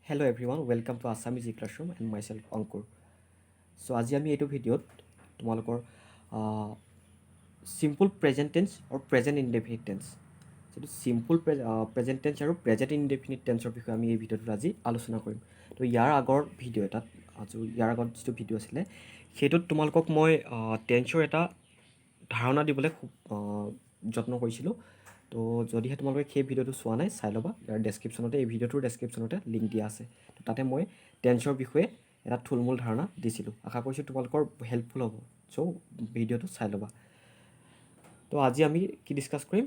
Hello everyone, welcome to Assamese classroom and myself Ankur. So আজি আমি এইটো ভিডিঅ'ত তোমালোকৰ simple present tense or present indefinite tense যেটো simple present tense আৰু present indefinite tenseৰ বিষয়ে আমি এই ভিডিঅ'টোত আজি আলোচনা কৰিম। তো ইয়াৰ আগৰ ভিডিঅ' এটাত ইয়াৰ আগত যিটো ভিডিঅ' আছিলে সেইটোত তোমালোকক মই টেন্সৰ এটা ধাৰণা দিবলৈ খুব যত্ন কৰিছিলোঁ। তো যদিহে তোমালোকে সেই ভিডিঅ'টো চোৱা নাই চাই ল'বা, ইয়াৰ ডেছক্ৰিপশ্যনতে এই ভিডিঅ'টোৰ ডেছক্ৰিপশ্যনতে লিংক দিয়া আছে। তো তাতে মই টেন্সৰ বিষয়ে এটা থুলমূল ধাৰণা দিছিলোঁ। আশা কৰিছোঁ তোমালোকৰ হেল্পফুল হ'ব। চ' ভিডিঅ'টো চাই ল'বা। তো আজি আমি কি ডিছকাছ কৰিম?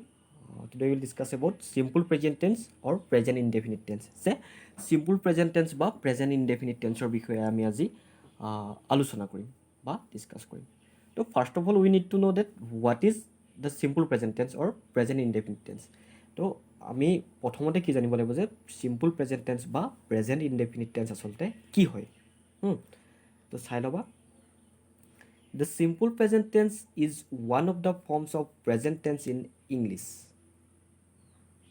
Today will discuss about simple present tense or present indefinite tense. যে চিম্পল প্ৰেজেণ্ট টেন্স বা প্ৰেজেণ্ট ইনডেফিনিট টেন্সৰ বিষয়ে আমি আজি আলোচনা কৰিম বা ডিছকাছ কৰিম। তো first of all we need to know' that what is the simple present tense or present indefinite tense. তো আমি প্ৰথমতে কি জানিব লাগিব যে চিম্পল প্ৰেজেণ্ট টেন্স বা প্ৰেজেণ্ট ইনডেফিনিট টেন্স আচলতে কি হয়। তো চাই ল'বা। The simple present tense is one of the forms of present tense in English.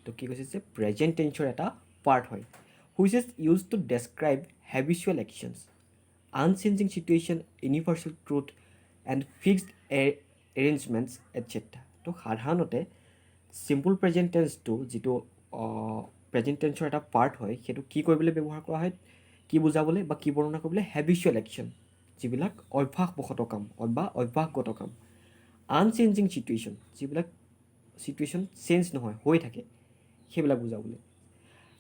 তো কি কৈছে যে প্ৰেজেণ্ট টেন্সৰ এটা পাৰ্ট হয় which is used to describe habitual actions, unchanging situation, universal truth and fixed arrangements etc. তো সাধাৰণতে simple present টেন্সটো যিটো present টেন্সৰ এটা পাৰ্ট হয় সেইটো কি কৰিবলৈ ব্যৱহাৰ কৰা হয়, কি বুজাবলৈ বা কি বৰ্ণনা কৰিবলৈ? হেবিচুৱেল একশ্যন, যিবিলাক অভ্যাসবশত কাম বা অভ্যাসগত কাম। আনচেঞ্জিং চিটুৱেশ্যন, যিবিলাক চিটুৱেশ্যন চেঞ্জ নহয় হৈ থাকে সেইবিলাক বুজাবলৈ।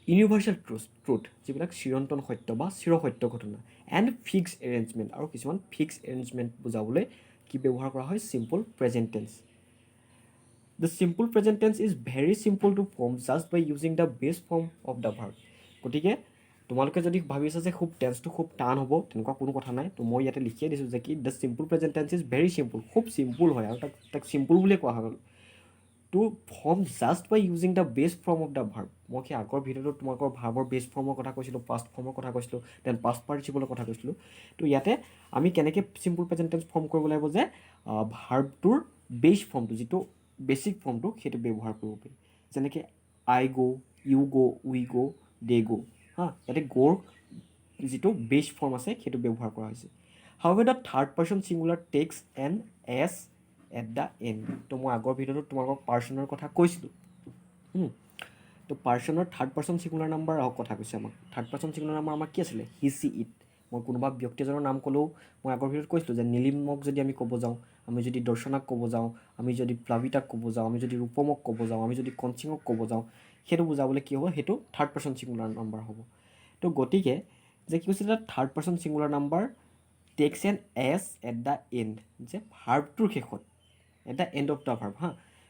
ইউনিভাৰ্চেল ট্ৰুথ, যিবিলাক চিৰন্তন সত্য বা চিৰসত্য ঘটনা। এণ্ড ফিক্স এৰেঞ্জমেণ্ট, আৰু কিছুমান ফিক্স এৰেঞ্জমেণ্ট বুজাবলৈ কি ব্যৱহাৰ কৰা হয়? Simple present tense. The simple present tense is very simple to form just by using the base form of the verb. গতিকে তোমালোকে যদি ভাবিছা যে খুব টেন্সটো খুব টান হ'ব, তেনেকুৱা কোনো কথা নাই। তো মই ইয়াতে লিখিয়ে দিছোঁ যে কি the simple present tense is very simple, খুব চিম্পল হয় আৰু তাক চিম্পল বুলিয়ে কোৱা হ'ল। To form just by using the base form of the verb. মই সেই আগৰ ভিডিঅ'টোত তোমালোকৰ ভাৰ্বৰ বেছ ফৰ্মৰ কথা কৈছিলোঁ, পাষ্ট ফৰ্মৰ কথা কৈছিলোঁ, দেন পাষ্ট পাৰ্টিচিপলৰ কথা কৈছিলোঁ। তো ইয়াতে আমি কেনেকৈ চিম্পল প্ৰেজেণ্ট টেন্স ফৰ্ম কৰিব লাগিব যে ভাৰ্বটোৰ বেছ ফৰ্মটো, যিটো বেছিক ফৰ্মটো, সেইটো ব্যৱহাৰ কৰিব পাৰি। যেনেকৈ আই গ', ইউ গ', উই গ', দে গ'। ইয়াতে গ'ৰ যিটো বেছ ফৰ্ম আছে সেইটো ব্যৱহাৰ কৰা হৈছে। However the third person singular takes an S at the end. তো মই আগৰ ভিডিঅ'টোত তোমালোকক পাৰ্চনৰ কথা কৈছিলোঁ। তো পাৰ্চনৰ থাৰ্ড পাৰ্চন ছিংগুলাৰ নাম্বাৰ কথা কৈছে আমাক। থাৰ্ড পাৰ্চন ছিংগুলাৰ নাম্বাৰ আমাক কি আছিলে? হি, চি, ইট। মই কোনোবা ব্যক্তি এজনৰ নাম ক'লেও মই আগৰ ভিডিঅ'ত কৈছিলোঁ যে নীলিমক যদি আমি ক'ব যাওঁ, আমি যদি দৰ্শনাক ক'ব যাওঁ, আমি যদি প্লাবিতাক ক'ব যাওঁ, আমি যদি ৰূপমক ক'ব যাওঁ, আমি যদি কঞ্চিঙক ক'ব যাওঁ, সেইটো বুজাবলৈ কি হ'ব? সেইটো থাৰ্ড পাৰ্চন ছিংগুলাৰ নাম্বাৰ হ'ব। তো গতিকে যে কি কৈছিলে? Third person singular number takes an S at the end, যে ভাৰ্বটোৰ শেষত, at the end of the verb.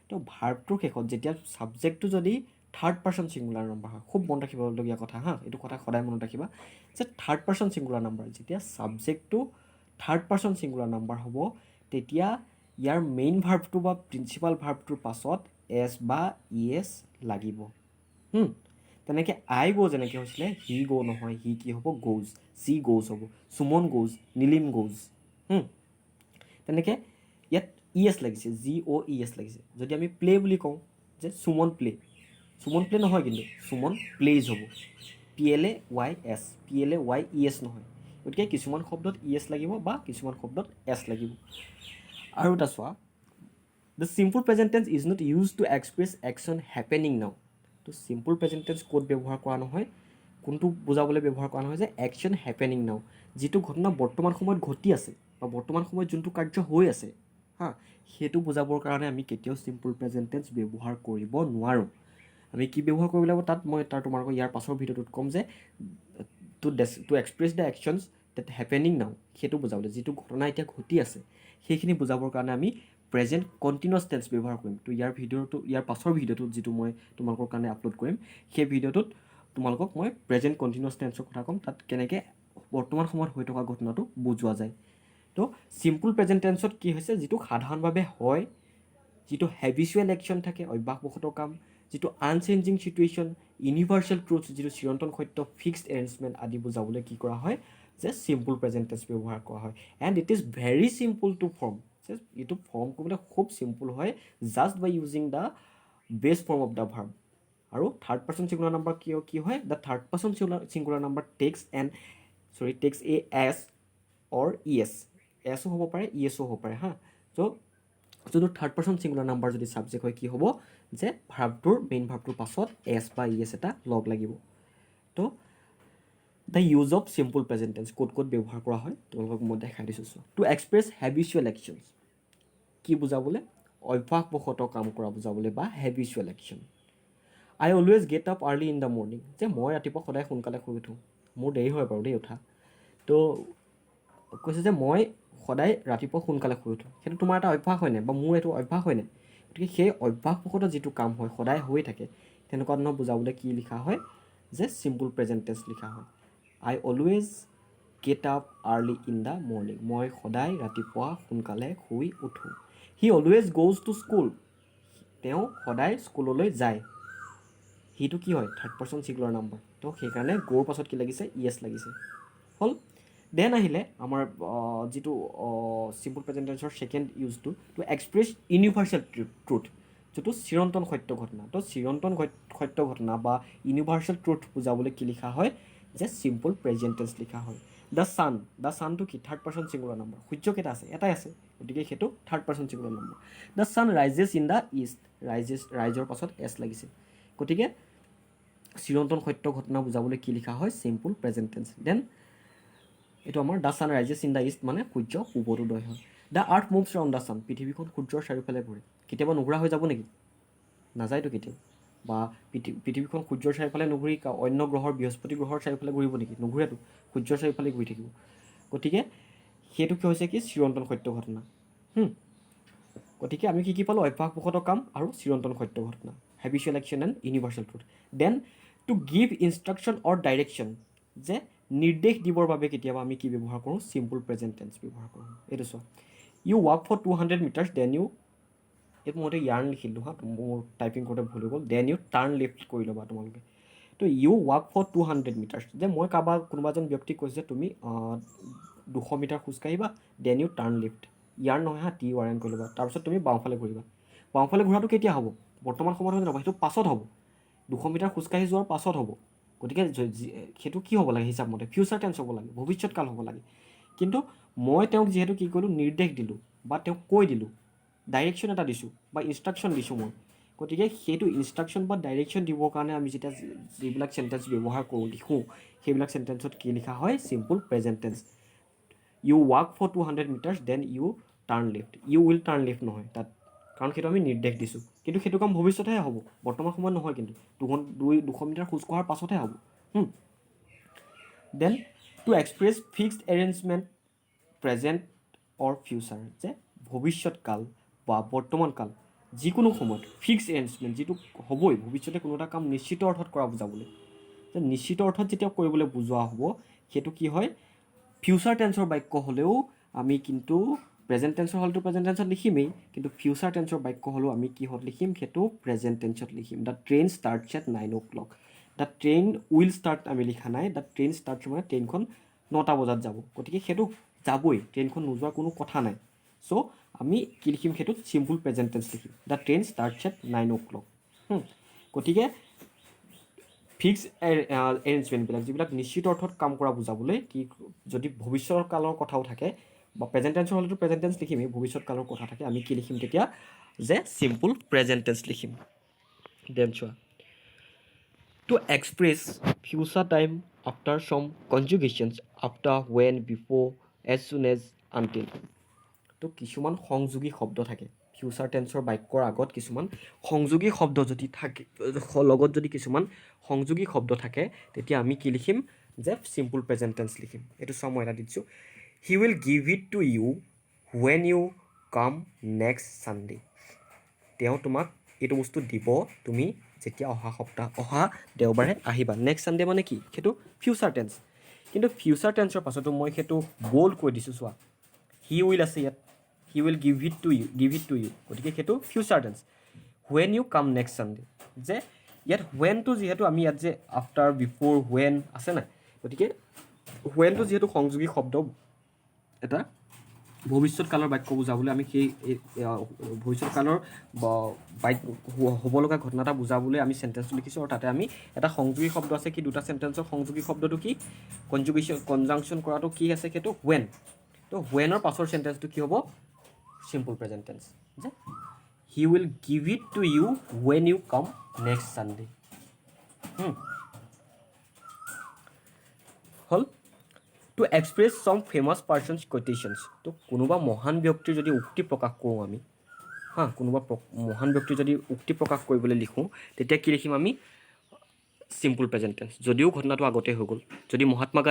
তো ভাৰ্বটোৰ শেষত যেতিয়া ছাবজেক্টটো যদি থাৰ্ড পাৰ্চন ছিংগুলাৰ নাম্বাৰ হয়, খুব মনত ৰাখিবলগীয়া কথা। এইটো কথা সদায় মনত ৰাখিবা যে থাৰ্ড পাৰ্চন ছিংগুলাৰ নাম্বাৰ, যেতিয়া ছাবজেক্টটো থাৰ্ড পাৰ্চন ছিংগুলাৰ নাম্বাৰ হ'ব, তেতিয়া ইয়াৰ মেইন ভাৰ্বটো বা প্ৰিন্সিপাল ভাৰ্বটোৰ পাছত এছ বা ই এছ লাগিব। তেনেকৈ আই গ' যেনেকৈ হৈছিলে, হি গ' নহয়, হি কি হ'ব? গ'জ। চি গ'জ হ'ব, সুমন গ'জ, নীলিম গ'জ। তেনেকৈ ইয়াত ই এছ লাগিছে, জি অ' ই এছ লাগিছে। যদি আমি প্লে বুলি কওঁ যে সুমন প্লে, সুমন প্লে নহয়, কিন্তু সুমন প্লেজ হ'ব, P L A Y S, P L A Y E S নহয়। গতিকে কিছুমান শব্দত ই এছ লাগিব বা কিছুমান শব্দত এছ লাগিব। আৰু এটা চোৱা, the simple present tense is not use to express action happening নাও। তো চিম্পল প্ৰেজেণ্ট টেন্স ক'ত ব্যৱহাৰ কৰা নহয়, কোনটো বুজাবলৈ ব্যৱহাৰ কৰা নহয়? যে একশ্যন হেপেনিং নাও, যিটো ঘটনা বৰ্তমান সময়ত ঘটি আছে বা বৰ্তমান সময়ত যোনটো কাৰ্য হৈ আছে, সেইটো বুজাবৰ কাৰণে আমি কেতিয়াও চিম্পল প্ৰেজেণ্ট টেন্স ব্যৱহাৰ কৰিব নোৱাৰোঁ। আমি কি ব্যৱহাৰ কৰিব লাগিব তাত? মই তোমালোকক ইয়াৰ পাছৰ ভিডিঅ'টোত ক'ম যে to express the actions that happening now, সেইটো বুজাবলৈ, যিটো ঘটনা এতিয়া ঘটি আছে সেইখিনি বুজাবৰ কাৰণে আমি প্ৰেজেণ্ট কণ্টিনিউৱাছ টেন্স ব্যৱহাৰ কৰিম। তো ইয়াৰ পাছৰ ভিডিঅ'টোত যিটো মই তোমালোকৰ কাৰণে আপলোড কৰিম, সেই ভিডিঅ'টোত তোমালোকক মই প্ৰেজেণ্ট কণ্টিনিউৱাছ টেন্সৰ কথা ক'ম, তাত কেনেকৈ বৰ্তমান সময়ত হৈ থকা ঘটনাটো বুজোৱা যায়। তো চিম্পল প্ৰেজেণ্ট টেন্সত কি হৈছে? যিটো সাধাৰণভাৱে হয়, যিটো হেবিচুৱেল একশ্যন থাকে, অভ্যাসবশত কাম, যিটো আনচেঞ্জিং চিটুৱেশ্যন, ইউনিভাৰ্চেল ট্ৰুথ, যিটো চিৰন্তন সত্য, ফিক্সড এৰেঞ্জমেণ্ট আদি বুজাবলৈ কি কৰা হয়? যে চিম্পল প্ৰেজেণ্ট টেন্স ব্যৱহাৰ কৰা হয়। And it is very simple to form, যে এইটো ফৰ্ম কৰিবলৈ খুব চিম্পল হয়, just by using the base form of the verb. আৰু থাৰ্ড পাৰ্চন ছিংগুলাৰ নাম্বাৰ কি হয় the third person singular number takes a S or E S এছো হ'ব পাৰে ই এছো হ'ব পাৰে হা চ' যোনটো থাৰ্ড পাৰ্চন ছিংগুলাৰ নাম্বাৰ যদি ছাবজেক্ট হয় কি হ'ব যে ভাৰ্বটোৰ মেইন ভাৰ্বটোৰ পাছত এছ বা ই এছ এটা লগ লাগিব তো the use of simple present tense ক'ত ব্যৱহাৰ কৰা হয় তোমালোকক মই দেখাই দিছোঁ টু এক্সপ্ৰেছ হেবিচুৱেল একশ্যনছ কি বুজাবলৈ অভ্যাসবশতঃ কাম কৰা বুজাবলৈ বা habitual action I always get up early in the morning যে মই ৰাতিপুৱা সদায় সোনকালে শুই উঠোঁ মোৰ দেৰি হয় বাৰু দেই উঠা তো কৈছে যে মই সদায় ৰাতিপুৱা সোনকালে শুই উঠোঁ সেইটো তোমাৰ এটা অভ্যাস হয়নে বা মোৰ এইটো অভ্যাস হয়নে গতিকে সেই অভ্যাসবশতঃ যিটো কাম হয় সদায় হৈ থাকে তেনেকুৱা ধৰণৰ বুজাবলৈ কি লিখা হয় যে চিম্পল প্ৰেজেণ্ট টেন্স লিখা হয় I always get up early in the morning মই সদায় ৰাতিপুৱা সোনকালে শুই উঠোঁ he always goes to school তেওঁ সদায় স্কুললৈ যায় সিটো কি হয় থাৰ্ড পাৰ্চন ছিংগুলাৰ নাম্বাৰ তো সেইকাৰণে গ'ৰ পাছত কি লাগিছে য়েছ লাগিছে হ'ল দেন আহিলে আমাৰ যিটো চিম্পল প্ৰেজেণ্ট টেন্সৰ ছেকেণ্ড ইউজটো টু এক্সপ্ৰেছ ইউনিভাৰ্চেল ট্ৰুথ যিটো চিৰন্তন সত্য ঘটনা তো চিৰন্তন সত্য ঘটনা বা ইউনিভাৰ্চেল ট্ৰুথ বুজাবলৈ কি লিখা হয় যে চিম্পল প্ৰেজেণ্ট টেন্স লিখা হয় দ্য ছানটো কি থাৰ্ড পাৰ্চন ছিংগুলাৰ নাম্বাৰ সূৰ্য কেইটা আছে এটাই আছে গতিকে সেইটো third person singular number the sun rises in the east ৰাইজৰ পাছত এছ লাগিছে গতিকে চিৰন্তন সত্য ঘটনা বুজাবলৈ কি লিখা হয় চিম্পল প্ৰেজেণ্ট টেন্স দেন এইটো আমাৰ the sun rises in the east মানে সূৰ্য পূবত উদয় হয় the earth moves round the sun পৃথিৱীখন সূৰ্যৰ চাৰিওফালে ঘূৰে কেতিয়াবা নুঘূৰা হৈ যাব নেকি নাযায়তো কেতিয়াও বা পৃথিৱীখন সূৰ্যৰ চাৰিওফালে নুঘূৰি অন্য গ্ৰহৰ বৃহস্পতি গ্ৰহৰ চাৰিওফালে ঘূৰিব নেকি নুঘূৰেতো সূৰ্যৰ চাৰিওফালে ঘূৰি থাকিব গতিকে সেইটো কি হৈছে কি চিৰন্তন সত্য ঘটনা গতিকে আমি কি পালোঁ অভ্যাসবশতঃ কাম আৰু চিৰন্তন সত্য ঘটনা habitual action and universal truth then to give instruction or direction যে নিৰ্দেশ দিবৰ বাবে কেতিয়াবা আমি কি ব্যৱহাৰ কৰোঁ চিম্পল প্ৰেজেণ্ট টেন্স ব্যৱহাৰ কৰোঁ এইটো চোৱা you walk for 200 metres then you এইটো মতে ইয়াৰ্ণ লিখিলোঁ হা মোৰ টাইপিং কৰোঁতে ভুল হৈ গ'ল দেন ইউ টাৰ্ণ লেফ্ট কৰি ল'বা তোমালোকে তো ইউ ৱাক ফৰ 200 মিটাৰ্ছ যে মই কোনোবা এজন ব্যক্তিক কৈছোঁ যে তুমি 200 মিটাৰ খোজকাঢ়িবা দেন ইউ টাৰ্ণ লেফ্ট ইয়াৰ নহয় হা টি ইউ আৰ এন কৰি ল'বা তাৰপিছত তুমি বাওঁফালে ঘূৰিবা বাওঁফালে ঘূৰাটো কেতিয়া হ'ব বৰ্তমান সময়ত হৈ যাব সেইটো পাছত হ'ব 200 মিটাৰ খোজকাঢ়ি যোৱাৰ পাছত হ'ব গতিকে সেইটো কি হ'ব লাগে হিচাপ মতে ফিউচাৰ টেন্স হ'ব লাগে ভৱিষ্যতকাল হ'ব লাগে কিন্তু মই তেওঁক যিহেতু কি কৰিলোঁ নিৰ্দেশ দিলোঁ বা তেওঁক কৈ দিলোঁ ডাইৰেকশ্যন এটা দিছোঁ বা ইনষ্ট্ৰাকশ্যন দিছোঁ মই গতিকে সেইটো ইনষ্ট্ৰাকশ্যন বা ডাইৰেকশ্যন দিবৰ কাৰণে আমি যেতিয়া যিবিলাক চেণ্টেন্স ব্যৱহাৰ কৰোঁ লিখোঁ সেইবিলাক চেণ্টেন্সত কি লিখা হয় simple present tense you walk for 200 metres then you turn left you will turn left নহয় তাত কাৰণ সেইটো আমি নিৰ্দেশ দিছোঁ কিন্তু সেইটো কাম ভৱিষ্যতেহে হ'ব বৰ্তমান সময়ত নহয় কিন্তু 200 মিটাৰ খোজ কঢ়াৰ পাছতহে হ'ব then to express fixed arrangement present or future যে ভৱিষ্যতকাল বা বৰ্তমান কাল যিকোনো সময়ত ফিক্সড এৰেঞ্জমেণ্ট যিটো হ'বই ভৱিষ্যতে কোনো এটা কাম নিশ্চিত অৰ্থত কৰা বুজাবলৈ যে নিশ্চিত অৰ্থত যেতিয়া কৰিবলৈ বুজোৱা হ'ব সেইটো কি হয় ফিউচাৰ টেন্সৰ বাক্য হ'লেও আমি কিন্তু প্ৰেজেণ্ট টেন্সৰ হ'লেতো প্ৰেজেণ্ট টেন্সত লিখিমেই কিন্তু ফিউচাৰ টেন্সৰ বাক্য হ'লেও আমি কিহত লিখিম সেইটো প্ৰেজেণ্ট টেন্সত লিখিম the train starts at 9 o'clock the train will start আমি লিখা নাই দ্য ট্ৰেইন ষ্টাৰ্টছ মানে ট্ৰেইনখন 9টা বজাত যাব গতিকে সেইটো যাবই ট্ৰেইনখন নোযোৱাৰ কোনো কথা নাই চ' আমি কি লিখিম সেইটোত চিম্পল প্ৰেজেণ্ট টেন্স লিখিম the train starts at 9 o'clock গতিকে ফিক্স এৰেঞ্জমেণ্টবিলাক যিবিলাক নিশ্চিত অৰ্থত কাম কৰা বুজাবলৈ কি যদি ভৱিষ্যতৰ কালৰ কথাও থাকে বা প্ৰেজেণ্ট টেন্সৰ হ'লেতো প্ৰেজেণ্ট টেন্স লিখিমেই ভৱিষ্যত কালৰ কথা থাকে আমি কি লিখিম তেতিয়া যে চিম্পল প্ৰেজেণ্ট টেন্স লিখিম দেন চোৱা to express future time after some conjunctions after when before as soon as until তো কিছুমান সংযোগী শব্দ থাকে ফিউচাৰ টেন্সৰ বাক্যৰ আগত কিছুমান সংযোগী শব্দ যদি থাকে লগত যদি কিছুমান সংযোগী শব্দ থাকে তেতিয়া আমি কি লিখিম যে চিম্পল প্ৰেজেণ্ট টেন্স লিখিম এইটো চোৱা মই এটা দিছোঁ he will give it to you when you come next Sunday তেওঁ তোমাক এইটো বস্তু দিব তুমি যেতিয়া অহা দেওবাৰে আহিবা নেক্সট ছানডে মানে কি সেইটো ফিউচাৰ টেন্স কিন্তু ফিউচাৰ টেন্সৰ পাছতো মই সেইটো ব'ল্ড কৈ দিছোঁ চোৱা হি উইল আছে ইয়াত he will give it to you গতিকে সেইটো future tense when you come next Sunday যে ইয়াত ৱেনটো যিহেতু আমি ইয়াত যে আফটাৰ বিফ'ৰ ৱেন আছে নাই গতিকে ৱেনটো যিহেতু সংযোগী শব্দ এটা ভৱিষ্যৎকালৰ বাক্য বুজাবলৈ আমি সেই ভৱিষ্যৎকালৰ হ'ব লগা ঘটনা এটা বুজাবলৈ আমি চেণ্টেন্সটো লিখিছোঁ আৰু তাতে আমি এটা সংযোগী শব্দ আছে কি দুটা চেণ্টেন্সৰ সংযোগী শব্দটো কি কনজাংচন কৰাটো কি আছে সেইটো হুৱেন তো হুৱেনৰ পাছৰ চেণ্টেন্সটো কি হ'ব চিম্পল প্ৰেজেণ্ট টেন্স যে he will give it to you when you come next Sunday হ'ল to express some famous persons quotations তো কোনোবা মহান ব্যক্তিৰ যদি উক্তি প্ৰকাশ কৰোঁ আমি কোনোবা মহান ব্যক্তিৰ যদি উক্তি প্ৰকাশ কৰিবলৈ লিখোঁ তেতিয়া কি লিখিম আমি চিম্পল প্ৰেজেণ্ট টেন্স যদিও ঘটনাটো আগতে হৈ গ'ল যদি মহাত্মা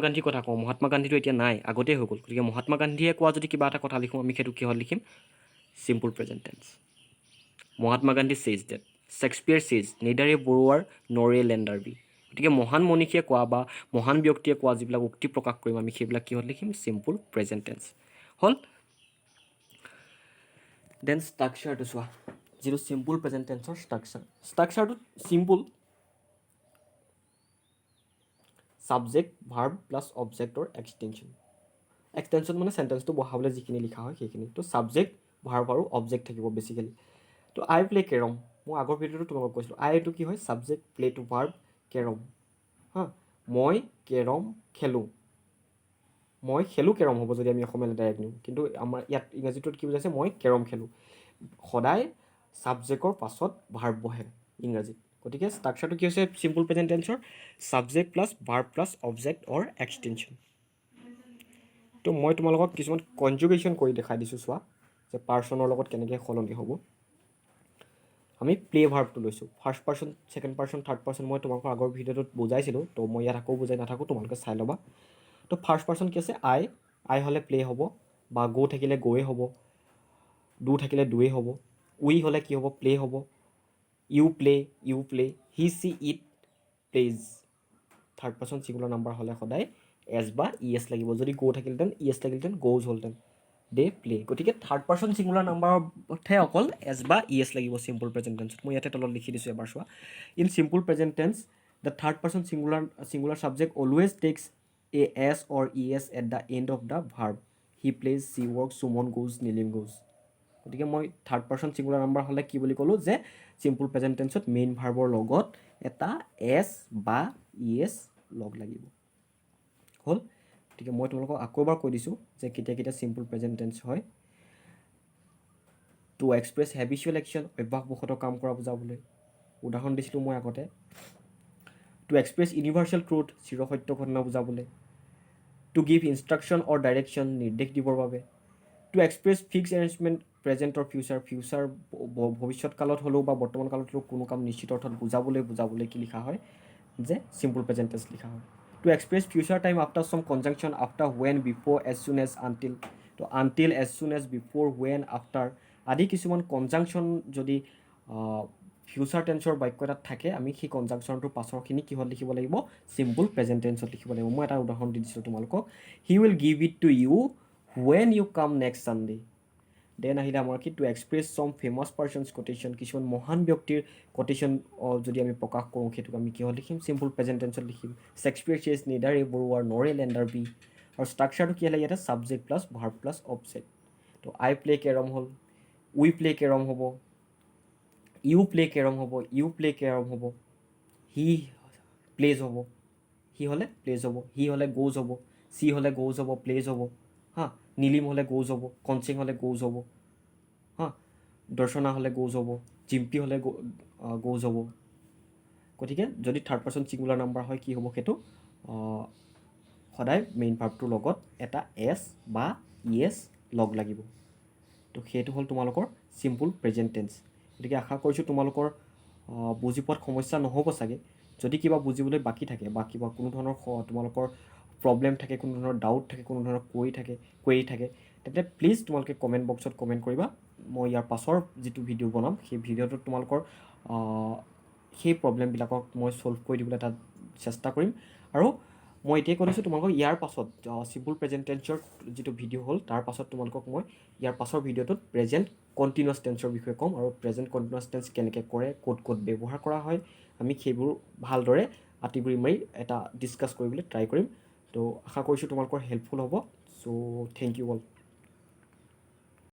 গান্ধীৰ কথা কওঁ মহাত্মা গান্ধীটো এতিয়া নাই আগতেই হৈ গ'ল গতিকে মহাত্মা গান্ধীয়ে কোৱা যদি কিবা এটা কথা লিখোঁ আমি সেইটো কিহত লিখিম simple present tense Mahatma Gandhi চেজ ডেট শ্বেক্সপিয়াৰ চেজ নেইডাৰ এ বৰুৱাৰ নৰ এ লেণ্ডাৰ বি গতিকে মহান মনীষীয়ে কোৱা বা মহান ব্যক্তিয়ে কোৱা যিবিলাক উক্তি প্ৰকাশ কৰিম আমি সেইবিলাক কিহত লিখিম চিম্পল প্ৰেজেণ্ট টেন্স হ'ল দেন ষ্ট্ৰাকচাৰটো চোৱা যিটো চিম্পল প্ৰেজেণ্ট টেন্সৰ ষ্ট্ৰাকচাৰটো চিম্পল ছাবজেক্ট ভাৰ্ব প্লাছ অবজেক্টৰ এক্সটেনশ্যন মানে চেণ্টেন্সটো বহাবলৈ যিখিনি লিখা হয় সেইখিনি তো ছাবজেক্ট ভাৰ্ব আৰু অবজেক্ট থাকিব বেছিকেলি তো আই প্লে কেৰম মই আগৰ ভিডিঅ'টো তোমালোকক কৈছিলোঁ আইটো কি হয় subject play to verb carrom মই কেৰম খেলোঁ কেৰম হ'ব যদি আমি অসমীয়ালৈ ডাইৰেক্ট নিওঁ কিন্তু আমাৰ ইয়াত ইংৰাজীটোত কি বুজাইছে মই কেৰম খেলোঁ সদায় ছাবজেক্টৰ পাছত ভাৰ্ব বহে ইংৰাজীত গতিকে ষ্ট্ৰাকচাৰটো কি হৈছে চিম্পল প্ৰেজেণ্ট টেন্সৰ subject plus verb plus object or extension তো মই তোমালোকক কিছুমান কনজুগেশ্যন কৰি দেখাই দিছোঁ চোৱা যে পাৰ্চনৰ লগত কেনেকৈ সলনি হ'ব আমি প্লে ভাৰ্বটো লৈছোঁ first person second person third person মই তোমালোকৰ আগৰ ভিডিঅ'টোত বুজাইছিলোঁ তো মই ইয়াত আকৌ বুজাই নাথাকোঁ তোমালোকে চাই ল'বা তো ফাৰ্ষ্ট পাৰ্চন কি আছে আই হ'লে প্লে হ'ব বা গ' থাকিলে গ'য়ে হ'ব ডু থাকিলে ডুৱে হ'ব উই হ'লে কি হ'ব প্লে হ'ব you play he she it plays third person singular number হ'লে সদায় এছ বা ই এছ লাগিব যদি গ' থাকিলহেঁতেন ই এছ থাকিলহেঁতেন গ'জ হ'লহেঁতেন দে প্লে গতিকে থাৰ্ড পাৰ্চন ছিংগুলাৰ নাম্বাৰতহে অকল এছ বা ই এছ লাগিব চিম্পল প্ৰেজেণ্ট টেন্সত মই ইয়াতে তলত লিখি দিছোঁ এবাৰ চোৱা in simple present tense the third person singular subject always takes a S or E S at the end of the verb he plays she works Suman goes Nilim goes গতিকে মই থাৰ্ড পাৰ্চন ছিংগুলাৰ নাম্বাৰ হ'লে কি বুলি ক'লোঁ যে simple present টেন্সত main ভাৰ্বৰ লগত এটা S বা ই এছ লগ লাগিব হ'ল গতিকে মই তোমালোকক আকৌ এবাৰ কৈ দিছোঁ যে কেতিয়া কেতিয়া চিম্পল প্ৰেজেণ্ট টেন্স হয় টু এক্সপ্ৰেছ হেবিচুৱেল একশ্যন অভ্যাসবশত কাম কৰা বুজাবলৈ উদাহৰণ দিছিলোঁ মই আগতে টু এক্সপ্ৰেছ ইউনিভাৰ্চেল ট্ৰুথ চিৰসত্য ঘটনা বুজাবলৈ to give instruction or direction নিৰ্দেশ দিবৰ বাবে to express fix arrangement present or future ভৱিষ্যৎকালত হ'লেও বা বৰ্তমান কালত হ'লেও কোনো কাম নিশ্চিত অৰ্থত বুজাবলৈ কি লিখা হয় যে চিম্পল প্ৰেজেণ্ট টেন্স লিখা হয় to express future time after some conjunction after when before as soon as until তো until as soon as before when after আদি কিছুমান কনজাংচন যদি ফিউচাৰ টেন্সৰ বাক্য এটাত থাকে আমি সেই কনজাংচনটোৰ পাছৰখিনি কিহত লিখিব লাগিব চিম্পল প্ৰেজেণ্ট টেন্সত লিখিব লাগিব মই এটা উদাহৰণ দি দিছিলোঁ তোমালোকক he will give it to you when you come next Sunday then আহিলে আমাৰ কি to express some famous persons quotation কিছুমান মহান ব্যক্তিৰ কোটেশ্যন যদি আমি প্ৰকাশ কৰোঁ সেইটোক আমি কিহত লিখিম চিম্পল প্ৰেজেণ্ট টেন্সত লিখিম শ্বেক্সপিয়াৰ চেজ নেইডাৰ এ বৰুৱাৰ নৰ এ লেণ্ডাৰ বি আৰু ষ্ট্ৰাকচাৰটো কি হ'লে ইয়াতে subject plus verb plus object তো আই প্লে কেৰম হ'ল উই প্লে কেৰম হ'ব ইউ প্লে কেৰম হ'ব হি প্লেজ হ'ব হি হ'লে প্লেজ হ'ব হি হ'লে গ'জ হ'ব চি হ'লে গ'জ হ'ব প্লেজ হ'ব নীলিম হ'লে গ'জ হ'ব কনচিং হ'লে গ'জ হ'ব দৰ্শনা হ'লে গ'জ হ'ব জিম্পি হ'লে গ'জ হ'ব গতিকে যদি থাৰ্ড পাৰ্চন ছিংগুলাৰ নাম্বাৰ হয় কি হ'ব সেইটো সদায় মেইন ভাৰ্বটোৰ লগত এটা এছ বা ই এছ লগ লাগিব তো সেইটো হ'ল তোমালোকৰ চিম্পল প্ৰেজেণ্ট টেন্স গতিকে আশা কৰিছোঁ তোমালোকৰ বুজি পোৱাত সমস্যা নহ'ব চাগে যদি কিবা বুজিবলৈ বাকী থাকে বা কিবা কোনো ধৰণৰ তোমালোকৰ প্ৰব্লেম থাকে কোনো ধৰণৰ ডাউট থাকে কোনো ধৰণৰ কুৱেৰি থাকে তেন্তে প্লিজ তোমালোকে কমেণ্ট বক্সত কমেণ্ট কৰিবা মই ইয়াৰ পাছৰ যিটো ভিডিঅ' বনাম সেই ভিডিঅ'টোত তোমালোকৰ সেই প্ৰব্লেমবিলাকক মই ছল্ভ কৰি দিবলৈ এটা চেষ্টা কৰিম আৰু মই এতিয়াই কৈ দিছোঁ তোমালোকক ইয়াৰ পাছত চিম্পল প্ৰেজেণ্ট টেন্সৰ যিটো ভিডিঅ' হ'ল তাৰ পাছত তোমালোকক মই ইয়াৰ পাছৰ ভিডিঅ'টোত প্ৰেজেণ্ট কণ্টিনিউৱাছ টেন্সৰ বিষয়ে ক'ম আৰু প্ৰেজেণ্ট কণ্টিনিউৱাছ টেন্স কেনেকৈ কৰে ক'ত ব্যৱহাৰ কৰা হয় আমি সেইবোৰ ভালদৰে আঁতিগুৰি মাৰি এটা ডিছকাছ কৰিবলৈ ট্ৰাই কৰিম তো আশা কৰিছোঁ তোমালোকৰ হেল্পফুল হ'ব চ' থেংক ইউ অল